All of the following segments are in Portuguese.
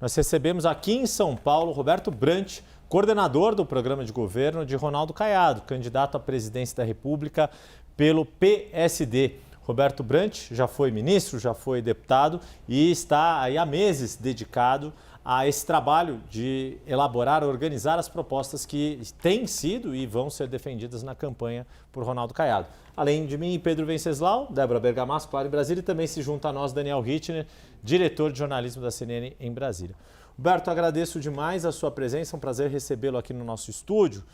Nós recebemos aqui em São Paulo Roberto Brant, coordenador do programa de governo de Ronaldo Caiado, candidato à presidência da República pelo PSD. Roberto Brant já foi ministro, já foi deputado e está aí há meses dedicado a esse trabalho de elaborar, organizar as propostas que têm sido e vão ser defendidas na campanha por Ronaldo Caiado. Além de mim, Pedro Venceslau, Débora Bergamasco, claro, em Brasília, e também se junta a nós Daniel Rittner, diretor de jornalismo da CNN em Brasília. Roberto, agradeço demais a sua presença, é um prazer recebê-lo aqui no nosso estúdio.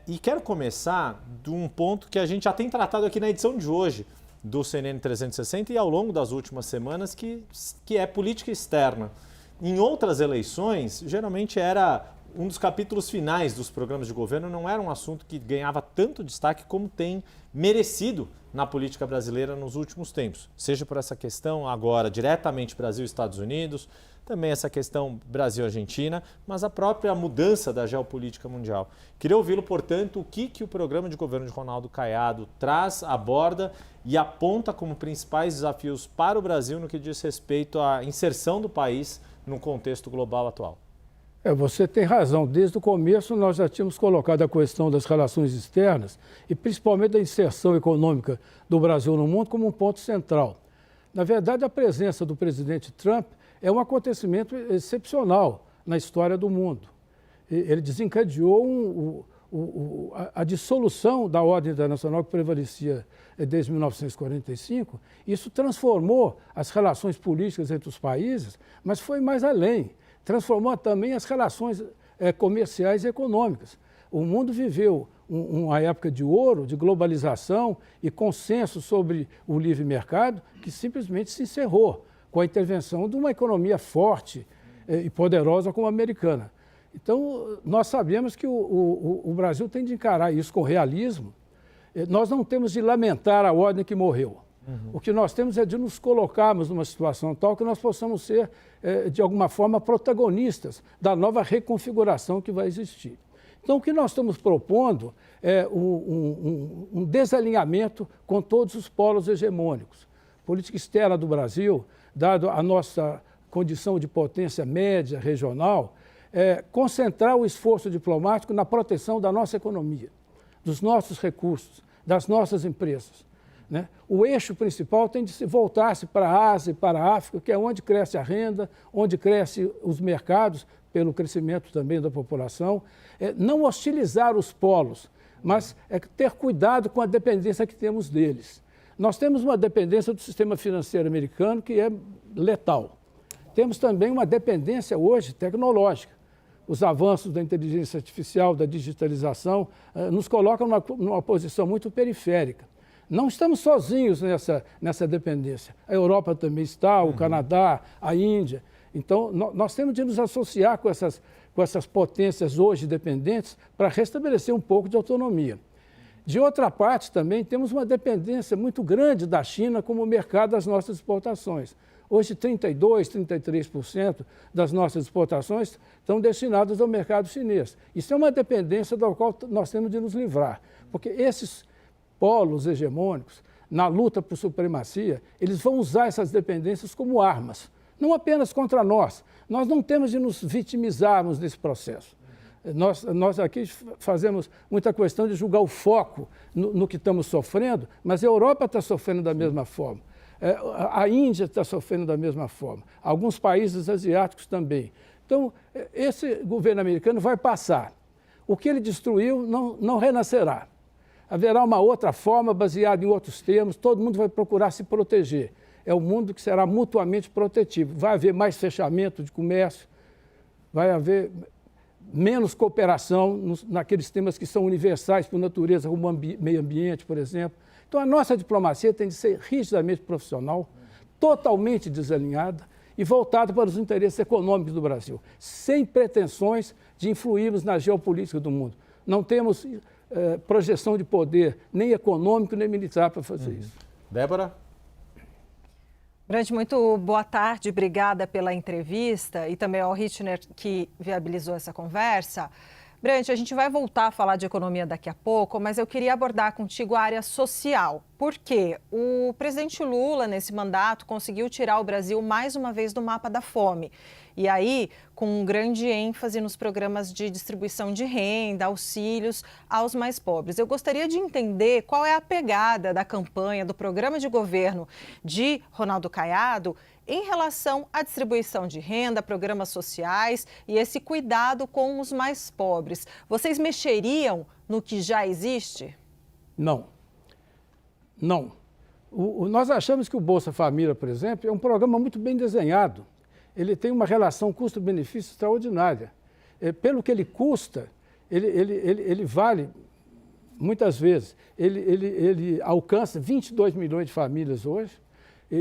E quero começar de um ponto que a gente já tem tratado aqui na edição de hoje do CNN 360 e ao longo das últimas semanas, que é política externa. Em outras eleições, geralmente era um dos capítulos finais dos programas de governo, não era um assunto que ganhava tanto destaque como tem merecido na política brasileira nos últimos tempos. Seja por essa questão agora diretamente Brasil e Estados Unidos, também essa questão Brasil-Argentina, mas a própria mudança da geopolítica mundial. Queria ouvi-lo, portanto, o que o programa de governo de Ronaldo Caiado traz, aborda e aponta como principais desafios para o Brasil no que diz respeito à inserção do país no contexto global atual. Você tem razão. Desde o começo nós já tínhamos colocado a questão das relações externas e principalmente da inserção econômica do Brasil no mundo como um ponto central. Na verdade, a presença do presidente Trump é um acontecimento excepcional na história do mundo. Ele desencadeou a dissolução da ordem internacional que prevalecia desde 1945. Isso transformou as relações políticas entre os países, mas foi mais além. Transformou também as relações comerciais e econômicas. O mundo viveu uma época de ouro, de globalização e consenso sobre o livre mercado que simplesmente se encerrou com a intervenção de uma economia forte e poderosa como a americana. Então, nós sabemos que o Brasil tem de encarar isso com realismo. Nós não temos de lamentar a ordem que morreu. O que nós temos é de nos colocarmos numa situação tal que nós possamos ser, de alguma forma, protagonistas da nova reconfiguração que vai existir. Então, o que nós estamos propondo é um desalinhamento com todos os polos hegemônicos. Política externa do Brasil, dado a nossa condição de potência média, regional, concentrar o esforço diplomático na proteção da nossa economia, dos nossos recursos, das nossas empresas. Né? O eixo principal tem de se voltar-se para a Ásia e para a África, que é onde cresce a renda, onde crescem os mercados, pelo crescimento também da população. Não hostilizar os polos, mas ter cuidado com a dependência que temos deles. Nós temos uma dependência do sistema financeiro americano que é letal. Temos também uma dependência hoje tecnológica. Os avanços da inteligência artificial, da digitalização, nos colocam numa posição muito periférica. Não estamos sozinhos nessa dependência. A Europa também está, o Canadá, a Índia. Então, nós temos de nos associar com essas potências hoje dependentes para restabelecer um pouco de autonomia. De outra parte, também temos uma dependência muito grande da China como mercado das nossas exportações. Hoje, 32%, 33% das nossas exportações estão destinadas ao mercado chinês. Isso é uma dependência da qual nós temos de nos livrar, porque esses polos hegemônicos, na luta por supremacia, eles vão usar essas dependências como armas, não apenas contra nós. Nós não temos de nos vitimizarmos nesse processo. Nós aqui fazemos muita questão de julgar o foco no que estamos sofrendo, mas a Europa está sofrendo da mesma forma. A Índia está sofrendo da mesma forma. Alguns países asiáticos também. Então, esse governo americano vai passar. O que ele destruiu não renascerá. Haverá uma outra forma, baseada em outros termos, todo mundo vai procurar se proteger. É um mundo que será mutuamente protetivo. Vai haver mais fechamento de comércio, vai haver menos cooperação naqueles temas que são universais por natureza, como meio ambiente, por exemplo. Então, a nossa diplomacia tem de ser rigidamente profissional, totalmente desalinhada e voltada para os interesses econômicos do Brasil, sem pretensões de influirmos na geopolítica do mundo. Não temos projeção de poder, nem econômico, nem militar para fazer isso. Débora? Brant, muito boa tarde, obrigada pela entrevista e também ao Rittner que viabilizou essa conversa. Brant, a gente vai voltar a falar de economia daqui a pouco, mas eu queria abordar contigo a área social. Porque o presidente Lula, nesse mandato, conseguiu tirar o Brasil mais uma vez do mapa da fome. E aí, com um grande ênfase nos programas de distribuição de renda, auxílios aos mais pobres. Eu gostaria de entender qual é a pegada da campanha, do programa de governo de Ronaldo Caiado em relação à distribuição de renda, programas sociais e esse cuidado com os mais pobres. Vocês mexeriam no que já existe? Não. Não. Nós achamos que o Bolsa Família, por exemplo, é um programa muito bem desenhado. Ele tem uma relação custo-benefício extraordinária. Pelo que ele custa, ele vale, muitas vezes, ele alcança 22 milhões de famílias hoje.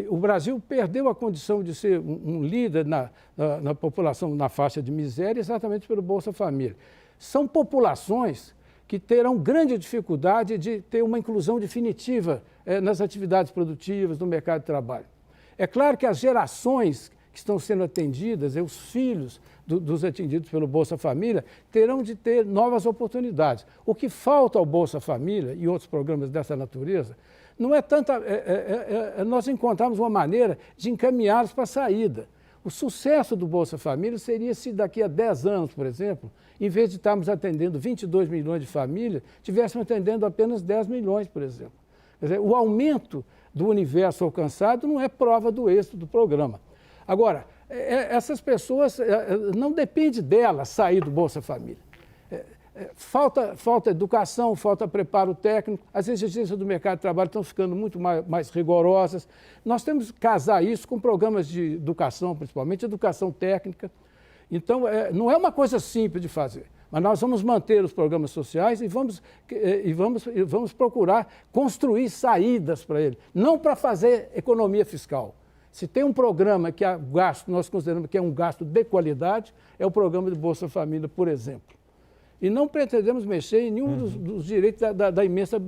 O Brasil perdeu a condição de ser um líder na população na faixa de miséria exatamente pelo Bolsa Família. São populações que terão grande dificuldade de ter uma inclusão definitiva nas atividades produtivas, no mercado de trabalho. É claro que as gerações que estão sendo atendidas, os filhos dos atendidos pelo Bolsa Família, terão de ter novas oportunidades. O que falta ao Bolsa Família e outros programas dessa natureza não é tanta... nós encontramos uma maneira de encaminhá-los para a saída. O sucesso do Bolsa Família seria se daqui a 10 anos, por exemplo, em vez de estarmos atendendo 22 milhões de famílias, estivéssemos atendendo apenas 10 milhões, por exemplo. Quer dizer, o aumento do universo alcançado não é prova do êxito do programa. Agora, essas pessoas, não depende delas sair do Bolsa Família. Falta educação, falta preparo técnico, as exigências do mercado de trabalho estão ficando muito mais rigorosas. Nós temos que casar isso com programas de educação, principalmente educação técnica. Então, não é uma coisa simples de fazer, mas nós vamos manter os programas sociais e vamos procurar construir saídas para ele, não para fazer economia fiscal. Se tem um programa que é gasto, nós consideramos que é um gasto de qualidade, é o programa do Bolsa Família, por exemplo. E não pretendemos mexer em nenhum dos direitos da imensa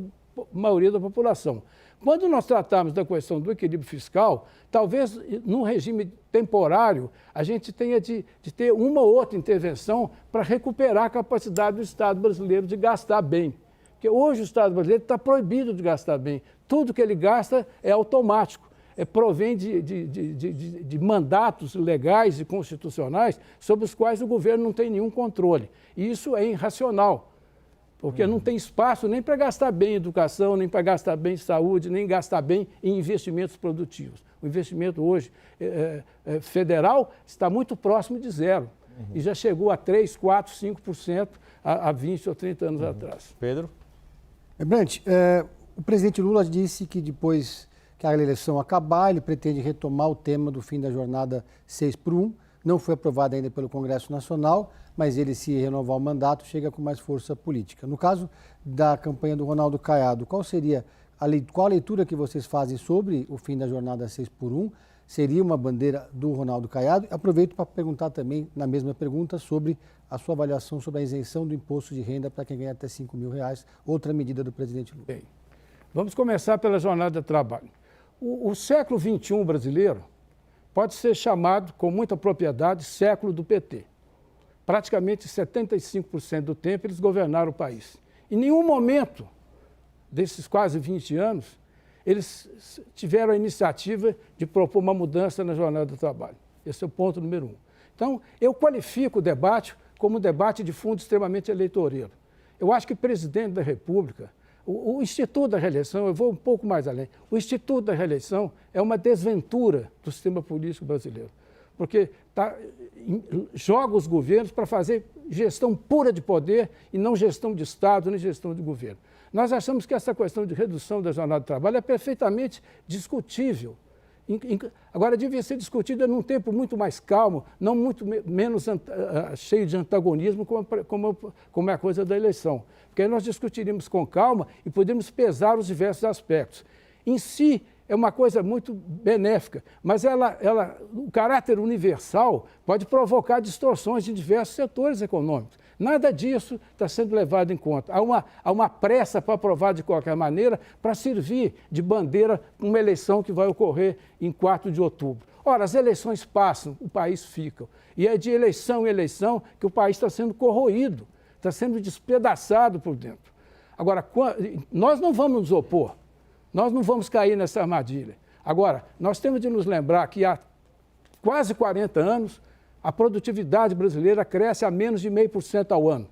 maioria da população. Quando nós tratarmos da questão do equilíbrio fiscal, talvez num regime temporário, a gente tenha de ter uma ou outra intervenção para recuperar a capacidade do Estado brasileiro de gastar bem. Porque hoje o Estado brasileiro está proibido de gastar bem. Tudo que ele gasta é automático. Provém de mandatos legais e constitucionais sobre os quais o governo não tem nenhum controle. E isso é irracional, porque não tem espaço nem para gastar bem em educação, nem para gastar bem em saúde, nem gastar bem em investimentos produtivos. O investimento hoje federal está muito próximo de zero e já chegou a 3%, 4%, 5% há 20 ou 30 anos atrás. Pedro? Brant, o presidente Lula disse que depois que a eleição acabar, ele pretende retomar o tema do fim da jornada 6x1. Não foi aprovado ainda pelo Congresso Nacional, mas ele, se renovar o mandato, chega com mais força política. No caso da campanha do Ronaldo Caiado, qual a leitura que vocês fazem sobre o fim da jornada 6x1? Seria uma bandeira do Ronaldo Caiado? Aproveito para perguntar também, na mesma pergunta, sobre a sua avaliação sobre a isenção do imposto de renda para quem ganha até R$5.000, outra medida do presidente Lula. Bem, vamos começar pela jornada de trabalho. O século XXI brasileiro pode ser chamado, com muita propriedade, século do PT. Praticamente 75% do tempo eles governaram o país. Em nenhum momento desses quase 20 anos, eles tiveram a iniciativa de propor uma mudança na jornada do trabalho. Esse é o ponto número 1. Então, eu qualifico o debate como um debate de fundo extremamente eleitoreiro. Eu acho que o presidente da República, o Instituto da Reeleição, eu vou um pouco mais além, o Instituto da Reeleição é uma desventura do sistema político brasileiro, porque joga os governos para fazer gestão pura de poder e não gestão de Estado, nem gestão de governo. Nós achamos que essa questão de redução da jornada de trabalho é perfeitamente discutível. Agora, devia ser discutida num tempo muito mais calmo, não muito menos cheio de antagonismo, como é a coisa da eleição. Porque aí nós discutiríamos com calma e poderíamos pesar os diversos aspectos. Em si, é uma coisa muito benéfica, mas o caráter universal pode provocar distorções em diversos setores econômicos. Nada disso está sendo levado em conta. Há uma pressa para aprovar de qualquer maneira para servir de bandeira uma eleição que vai ocorrer em 4 de outubro. Ora, as eleições passam, o país fica. E é de eleição em eleição que o país está sendo corroído, está sendo despedaçado por dentro. Agora, nós não vamos nos opor. Nós não vamos cair nessa armadilha. Agora, nós temos de nos lembrar que há quase 40 anos, a produtividade brasileira cresce a menos de 0,5% ao ano.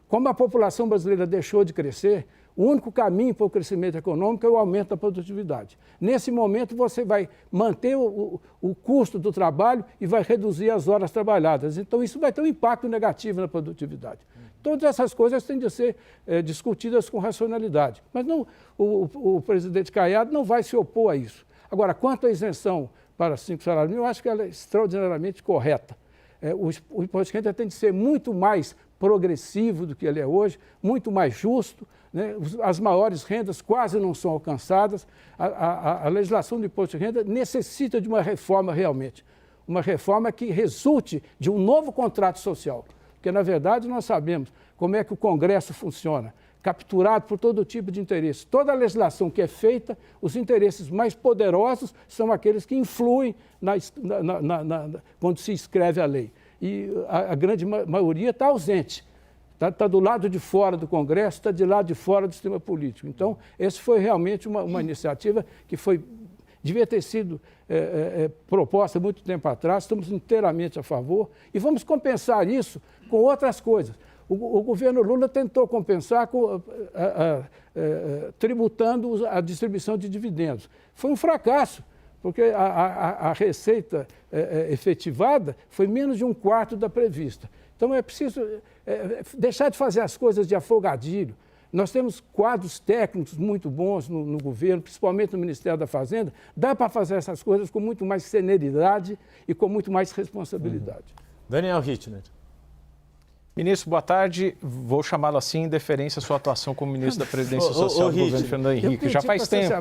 Como a população brasileira deixou de crescer, o único caminho para o crescimento econômico é o aumento da produtividade. Nesse momento, você vai manter o custo do trabalho e vai reduzir as horas trabalhadas. Então, isso vai ter um impacto negativo na produtividade. Todas essas coisas têm de ser discutidas com racionalidade. Mas não, o presidente Caiado não vai se opor a isso. Agora, quanto à isenção para 5 salários mínimos, eu acho que ela é extraordinariamente correta. O imposto de renda tem de ser muito mais progressivo do que ele é hoje, muito mais justo, né? As maiores rendas quase não são alcançadas. A legislação do imposto de renda necessita de uma reforma realmente, uma reforma que resulte de um novo contrato social, porque, na verdade, nós sabemos como é que o Congresso funciona, capturado por todo tipo de interesse. Toda a legislação que é feita, os interesses mais poderosos são aqueles que influem quando se escreve a lei. E a grande maioria está ausente, está do lado de fora do Congresso, está de lado de fora do sistema político. Então, essa foi realmente uma iniciativa que devia ter sido proposta muito tempo atrás, estamos inteiramente a favor, e vamos compensar isso com outras coisas. O governo Lula tentou compensar tributando a distribuição de dividendos. Foi um fracasso, porque a receita efetivada foi menos de 1/4 da prevista. Então, é preciso deixar de fazer as coisas de afogadilho. Nós temos quadros técnicos muito bons no governo, principalmente no Ministério da Fazenda. Dá para fazer essas coisas com muito mais celeridade e com muito mais responsabilidade. Daniel Rittner. Ministro, boa tarde. Vou chamá-lo assim em deferência à sua atuação como ministro da Previdência Social do governo Fernando Henrique. Já faz tempo.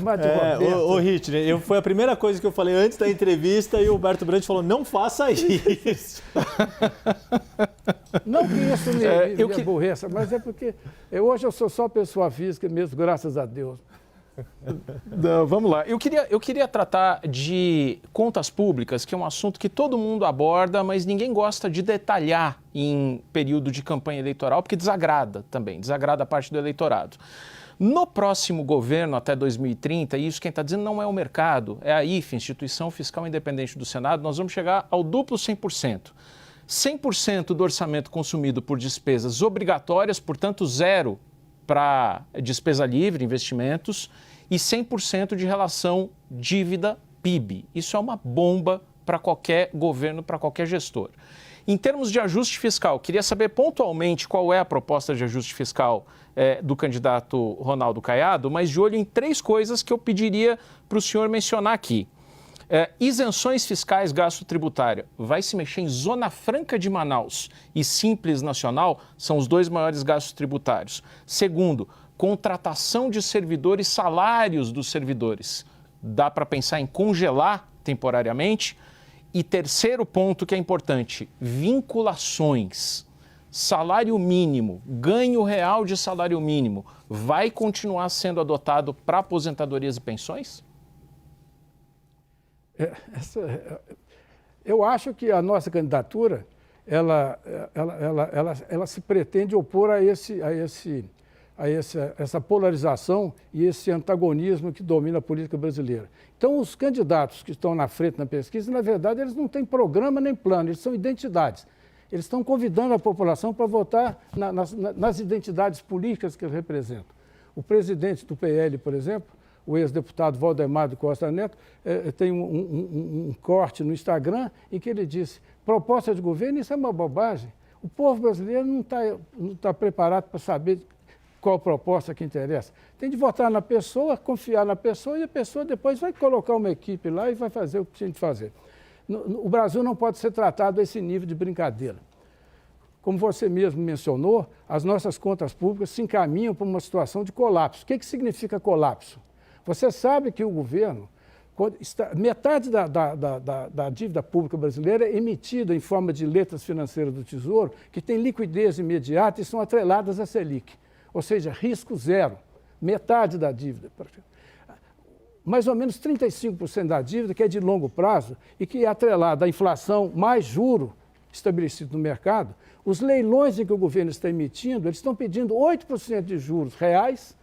Ô, Rittner, foi a primeira coisa que eu falei antes da entrevista e o Roberto Brant falou, não faça isso. Não que isso me aborreça, mas é porque hoje eu sou só pessoa física mesmo, graças a Deus. Não, vamos lá. Eu queria tratar de contas públicas, que é um assunto que todo mundo aborda, mas ninguém gosta de detalhar em período de campanha eleitoral, porque desagrada também, desagrada a parte do eleitorado. No próximo governo, até 2030, e isso quem está dizendo não é o mercado, é a IFE, Instituição Fiscal Independente do Senado, nós vamos chegar ao duplo 100%. 100% do orçamento consumido por despesas obrigatórias, portanto zero para despesa livre, investimentos, e 100% de relação dívida-PIB. Isso é uma bomba para qualquer governo, para qualquer gestor. Em termos de ajuste fiscal, queria saber pontualmente qual é a proposta de ajuste fiscal do candidato Ronaldo Caiado, mas de olho em 3 coisas que eu pediria para o senhor mencionar aqui. Isenções fiscais, gasto tributário. Vai se mexer em Zona Franca de Manaus e Simples Nacional, são os 2 maiores gastos tributários. Segundo, contratação de servidores, salários dos servidores. Dá para pensar em congelar temporariamente. E terceiro ponto que é importante, vinculações. Salário mínimo, ganho real de salário mínimo, vai continuar sendo adotado para aposentadorias e pensões? Eu acho que a nossa candidatura, ela se pretende opor a essa polarização e esse antagonismo que domina a política brasileira. Então, os candidatos que estão na frente na pesquisa, na verdade, eles não têm programa nem plano, eles são identidades. Eles estão convidando a população para votar nas identidades políticas que eles representam. O presidente do PL, por exemplo, o ex-deputado Valdemar do Costa Neto, tem um corte no Instagram em que ele disse: proposta de governo, isso é uma bobagem. O povo brasileiro não está preparado para saber qual proposta que interessa. Tem de votar na pessoa, confiar na pessoa, e a pessoa depois vai colocar uma equipe lá e vai fazer o que tem de fazer. O Brasil não pode ser tratado a esse nível de brincadeira. Como você mesmo mencionou, as nossas contas públicas se encaminham para uma situação de colapso. O que significa colapso? Você sabe que o governo, metade da dívida pública brasileira é emitida em forma de letras financeiras do Tesouro, que tem liquidez imediata e são atreladas à Selic, ou seja, risco zero, metade da dívida. Mais ou menos 35% da dívida que é de longo prazo e que é atrelada à inflação mais juro estabelecido no mercado. Os leilões em que o governo está emitindo, eles estão pedindo 8% de juros reais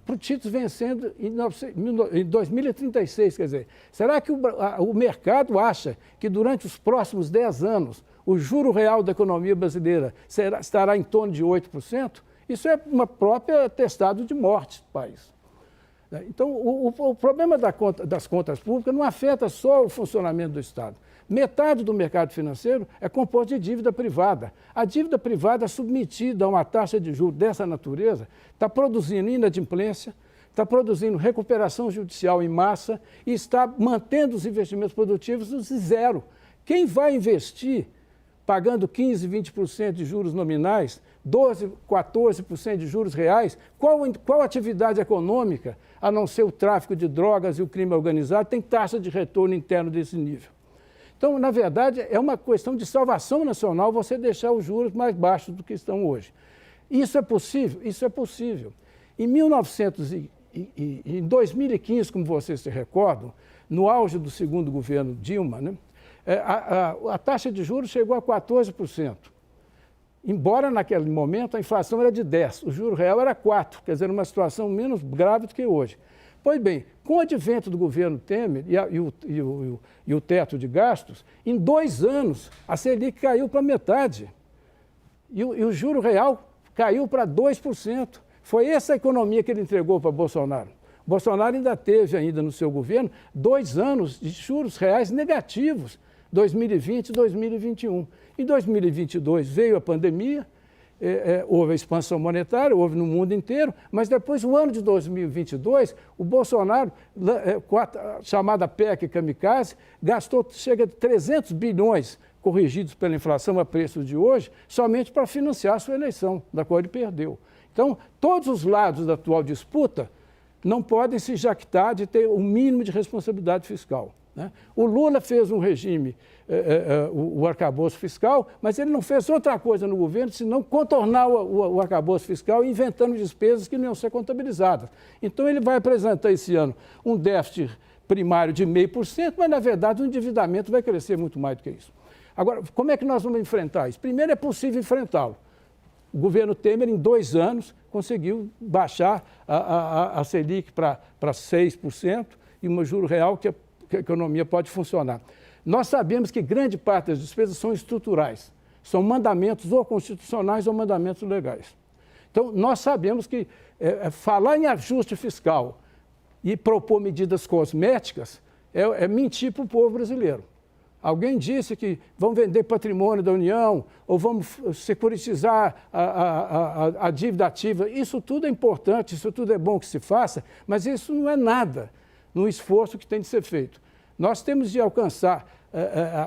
para o Tito vencendo em 2036. Quer dizer, será que o mercado acha que durante os próximos 10 anos o juro real da economia brasileira estará em torno de 8%? Isso é uma própria atestado de morte do país. Então, o problema das contas públicas não afeta só o funcionamento do Estado. Metade do mercado financeiro é composto de dívida privada. A dívida privada submetida a uma taxa de juros dessa natureza está produzindo inadimplência, está produzindo recuperação judicial em massa e está mantendo os investimentos produtivos no zero. Quem vai investir pagando 15%, 20% de juros nominais, 12%, 14% de juros reais, qual atividade econômica, a não ser o tráfico de drogas e o crime organizado, tem taxa de retorno interno desse nível? Então, na verdade, é uma questão de salvação nacional você deixar os juros mais baixos do que estão hoje. Isso é possível? Isso é possível. Em 2015, como vocês se recordam, no auge do segundo governo Dilma, né, a taxa de juros chegou a 14%. Embora naquele momento a inflação era de 10%, o juro real era 4%, quer dizer, uma situação menos grave do que hoje. Pois bem, com o advento do governo Temer e o teto de gastos, em 2 anos a Selic caiu para metade e o juro real caiu para 2%. Foi essa a economia que ele entregou para Bolsonaro. Bolsonaro ainda teve, no seu governo, 2 anos de juros reais negativos, 2020 e 2021. Em 2022 veio a pandemia, houve a expansão monetária, houve no mundo inteiro, mas depois, no ano de 2022, o Bolsonaro, com a chamada PEC Kamikaze, gastou cerca de 300 bilhões corrigidos pela inflação a preço de hoje, somente para financiar a sua eleição, da qual ele perdeu. Então, todos os lados da atual disputa não podem se jactar de ter o mínimo de responsabilidade fiscal, né? O Lula fez um regime, o arcabouço fiscal, mas ele não fez outra coisa no governo senão contornar o arcabouço fiscal inventando despesas que não iam ser contabilizadas. Então ele vai apresentar esse ano um déficit primário de 0,5%, mas na verdade o endividamento vai crescer muito mais do que isso. Agora, como é que nós vamos enfrentar isso? Primeiro, é possível enfrentá-lo. O governo Temer, em 2 anos, conseguiu baixar a Selic para 6% e um juro real que a economia pode funcionar. Nós sabemos que grande parte das despesas são estruturais, são mandamentos ou constitucionais ou mandamentos legais. Então, nós sabemos que falar em ajuste fiscal e propor medidas cosméticas é mentir para o povo brasileiro. Alguém disse que vão vender patrimônio da União ou vamos securitizar a dívida ativa. Isso tudo é importante, isso tudo é bom que se faça, mas isso não é nada no esforço que tem de ser feito. Nós temos de alcançar...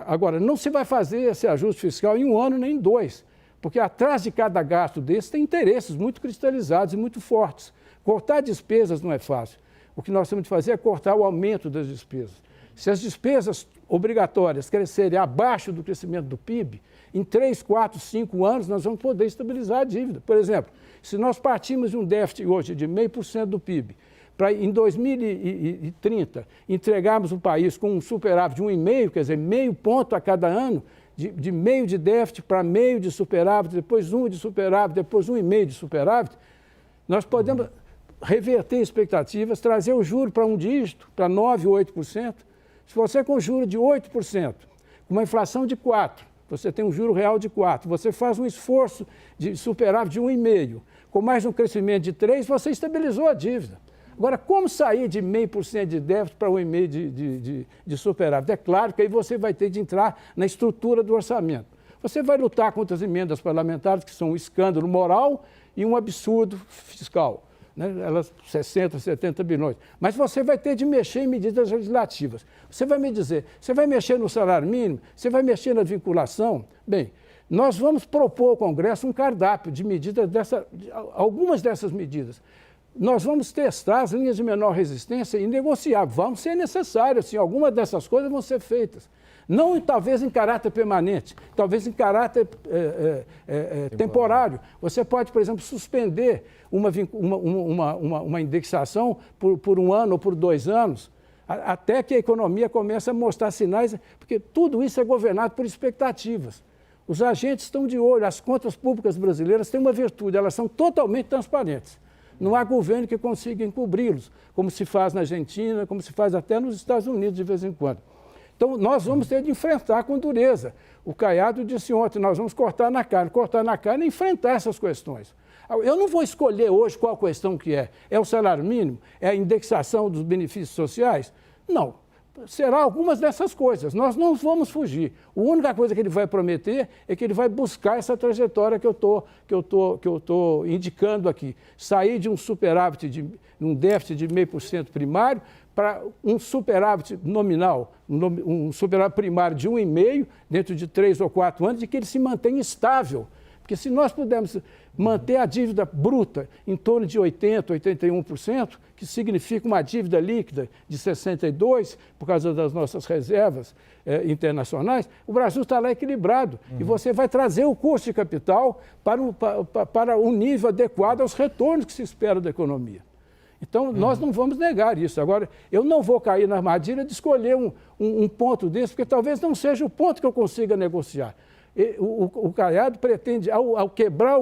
Agora, não se vai fazer esse ajuste fiscal em 1 ano nem em 2, porque atrás de cada gasto desse tem interesses muito cristalizados e muito fortes. Cortar despesas não é fácil. O que nós temos de fazer é cortar o aumento das despesas. Se as despesas obrigatórias crescerem abaixo do crescimento do PIB, em 3, 4, 5 anos nós vamos poder estabilizar a dívida. Por exemplo, se nós partimos de um déficit hoje de 0,5% do PIB, para em 2030 entregarmos o país com um superávit de 1,5%, quer dizer, 0,5 ponto a cada ano, de meio de déficit para meio de superávit, depois 1 de superávit, depois 1,5 de superávit, nós podemos reverter expectativas, trazer o juro para um dígito, para 9%, 8%. Se você com juro de 8%, com uma inflação de 4%, você tem um juro real de 4%, você faz um esforço de superávit de 1,5%, com mais um crescimento de 3%, você estabilizou a dívida. Agora, como sair de 0,5% de déficit para 1,5% de superávit? É claro que aí você vai ter de entrar na estrutura do orçamento. Você vai lutar contra as emendas parlamentares, que são um escândalo moral e um absurdo fiscal, né? Elas 60, 70 bilhões. Mas você vai ter de mexer em medidas legislativas. Você vai me dizer, você vai mexer no salário mínimo? Você vai mexer na vinculação? Bem, nós vamos propor ao Congresso um cardápio de medidas, algumas dessas medidas. Nós vamos testar as linhas de menor resistência e negociar. Vão ser necessárias, sim, algumas dessas coisas vão ser feitas. Não talvez em caráter permanente, talvez em caráter temporário. Você pode, por exemplo, suspender uma indexação por 1 ano ou por 2 anos, até que a economia comece a mostrar sinais, porque tudo isso é governado por expectativas. Os agentes estão de olho, as contas públicas brasileiras têm uma virtude, elas são totalmente transparentes. Não há governo que consiga encobri-los, como se faz na Argentina, como se faz até nos Estados Unidos de vez em quando. Então, nós vamos ter de enfrentar com dureza. O Caiado disse ontem, nós vamos cortar na carne e enfrentar essas questões. Eu não vou escolher hoje qual questão que é. É o salário mínimo? É a indexação dos benefícios sociais? Não. Será algumas dessas coisas. Nós não vamos fugir. A única coisa que ele vai prometer é que ele vai buscar essa trajetória que eu tô indicando aqui. Sair de um superávit, um déficit de 0,5% primário, para um superávit nominal, um superávit primário de 1,5% dentro de 3 ou 4 anos, e que ele se mantenha estável. Porque se nós pudermos manter a dívida bruta em torno de 80%, 81%, que significa uma dívida líquida de 62%, por causa das nossas reservas internacionais, o Brasil está lá equilibrado. E você vai trazer o custo de capital para um nível adequado aos retornos que se espera da economia. Então, nós não vamos negar isso. Agora, eu não vou cair na armadilha de escolher um ponto desse, porque talvez não seja o ponto que eu consiga negociar. O Caiado pretende, ao quebrar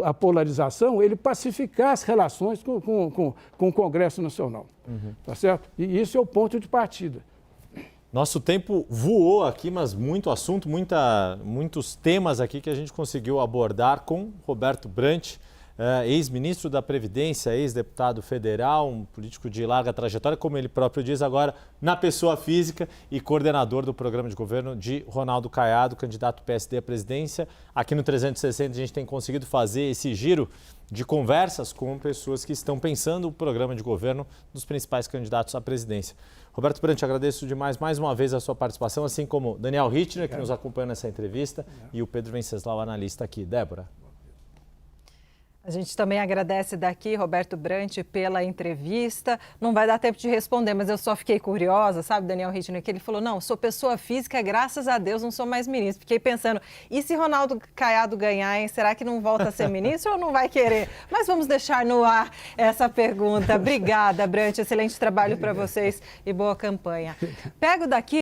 a polarização, ele pacificar as relações com o Congresso Nacional. Tá certo? E isso é o ponto de partida. Nosso tempo voou aqui, mas muito assunto, muitos temas aqui que a gente conseguiu abordar com Roberto Brant, ex-ministro da Previdência, ex-deputado federal, um político de larga trajetória, como ele próprio diz agora, na pessoa física, e coordenador do programa de governo de Ronaldo Caiado, candidato PSD à presidência. Aqui no 360 a gente tem conseguido fazer esse giro de conversas com pessoas que estão pensando o programa de governo dos principais candidatos à presidência. Roberto Brant, agradeço demais mais uma vez a sua participação, assim como Daniel Rittner, que nos acompanha nessa entrevista, e o Pedro Venceslau, analista aqui. Débora. A gente também agradece daqui, Roberto Brant, pela entrevista. Não vai dar tempo de responder, mas eu só fiquei curiosa, sabe, Daniel Rittner, que ele falou, não, sou pessoa física, graças a Deus não sou mais ministro. Fiquei pensando, e se Ronaldo Caiado ganhar, hein? Será que não volta a ser ministro ou não vai querer? Mas vamos deixar no ar essa pergunta. Obrigada, Brant, excelente trabalho para vocês e boa campanha. Pego daqui